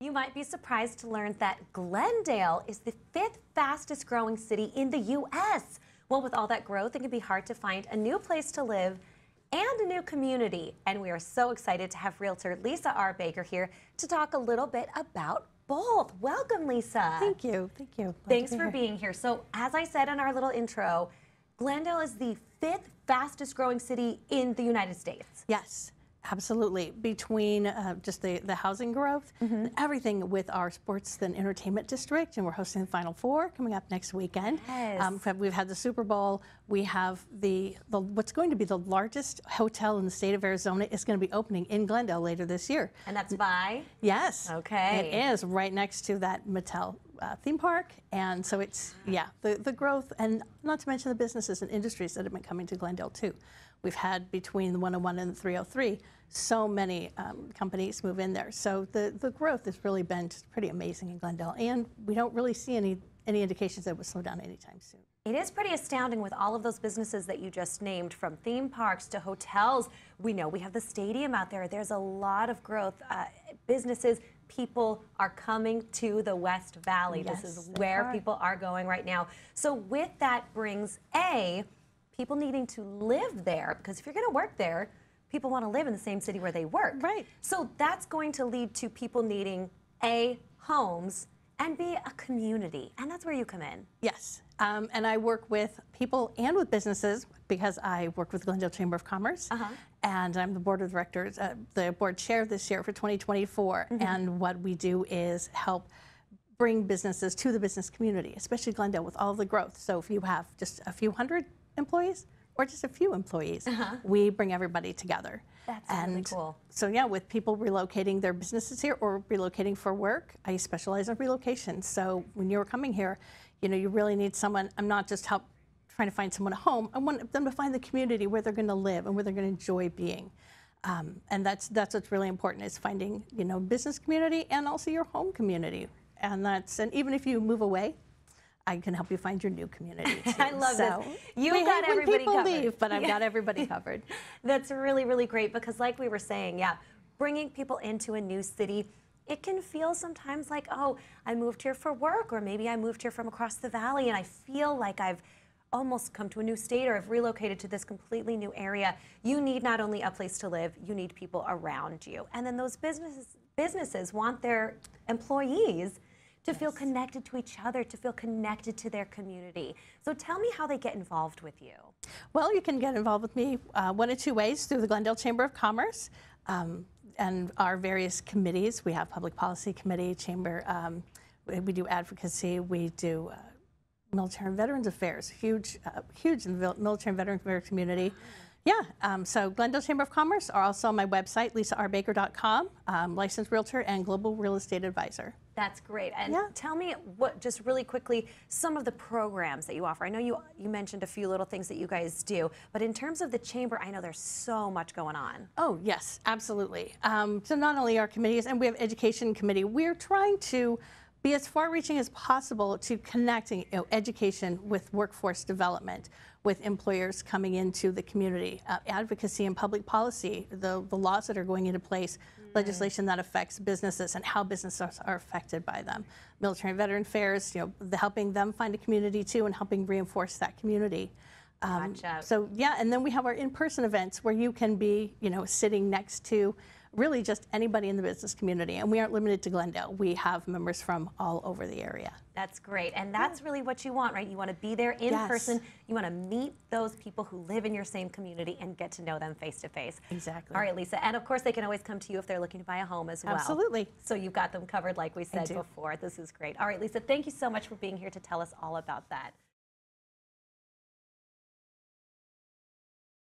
You might be surprised to learn that Glendale is the 5th fastest growing city in the U.S. Well, with all that growth, it can be hard to find a new place to live and a new community. And we are so excited to have Realtor Lisa R. Baker here to talk a little bit about both. Welcome, Lisa. Thank you. Thank you. Thanks for being here. So, as I said in our little intro, Glendale is the 5th fastest growing city in the United States. Yes, absolutely. Between just the housing growth, everything with our sports and entertainment district, and we're hosting the Final Four coming up next weekend. Yes. We've had the Super Bowl. We have the what's going to be the largest hotel in the state of Arizona is going to be opening in Glendale later this year. And that's by? Yes. Okay. It is right next to that Mattel theme park, and so it's, yeah, the growth, and not to mention the businesses and industries that have been coming to Glendale too. We've had between the 101 and the 303 so many companies move in there, so the growth has really been just pretty amazing in Glendale, and we don't really see any indications that it would slow down anytime soon. It is pretty astounding with all of those businesses that you just named, from theme parks to hotels. We know we have the stadium out there. There's a lot of growth. Businesses, people are coming to the West Valley. Yes, this is where people are going right now. So with that brings people needing to live there, because if you're going to work there, people want to live in the same city where they work. Right. So that's going to lead to people needing homes and B, a community, and that's where you come in. Yes, and I work with people and with businesses because I work with Glendale Chamber of Commerce, and I'm the board of directors, the board chair this year for 2024, and what we do is help bring businesses to the business community, especially Glendale with all the growth. So if you have just a few hundred employees or just a few employees, we bring everybody together. That's really cool. So yeah, with people relocating their businesses here or relocating for work, I specialize in relocation. So when you're coming here, you know, you really need someone. I'm not just trying to find someone a home. I want them to find the community where they're going to live and where they're going to enjoy being. And that's what's really important, is finding, you know, business community and also your home community. And even if you move away, I can help you find your new community too. I love this. You've got everybody covered. When people leave, but I've got everybody covered. That's really, really great, because like we were saying, yeah, bringing people into a new city, it can feel sometimes like, oh, I moved here for work, or maybe I moved here from across the valley and I feel like I've almost come to a new state, or I've relocated to this completely new area. You need not only a place to live, you need people around you. And then those businesses want their employees to feel connected to each other, to feel connected to their community. So tell me how they get involved with you. Well, you can get involved with me one of two ways: through the Glendale Chamber of Commerce and our various committees. We have Public Policy Committee, Chamber, we do advocacy, we do Military and Veterans Affairs, huge in the Military and Veterans Affairs community. Yeah, so Glendale Chamber of Commerce, are also on my website, lisaRbaker.com, licensed realtor and global real estate advisor. That's great. And tell me, just really quickly, some of the programs that you offer. I know you mentioned a few little things that you guys do, but in terms of the chamber, I know there's so much going on. Oh, yes, absolutely. So not only our committees, and we have education committee, we're trying to be as far-reaching as possible to connecting education with workforce development, with employers coming into the community, advocacy and public policy, the laws that are going into place, legislation that affects businesses and how businesses are affected by them, military and veteran affairs, you know, helping them find a community too, and helping reinforce that community. Gotcha. So yeah, and then we have our in-person events where you can be, you know, sitting next to really just anybody in the business community, and we aren't limited to Glendale. We have members from all over the area. That's great, and that's really what you want, right? You want to be there in person. You want to meet those people who live in your same community and get to know them face to face. Exactly. All right, Lisa, and of course they can always come to you if they're looking to buy a home as well. Absolutely. So you've got them covered, like we said before. This is great. All right, Lisa, thank you so much for being here to tell us all about that.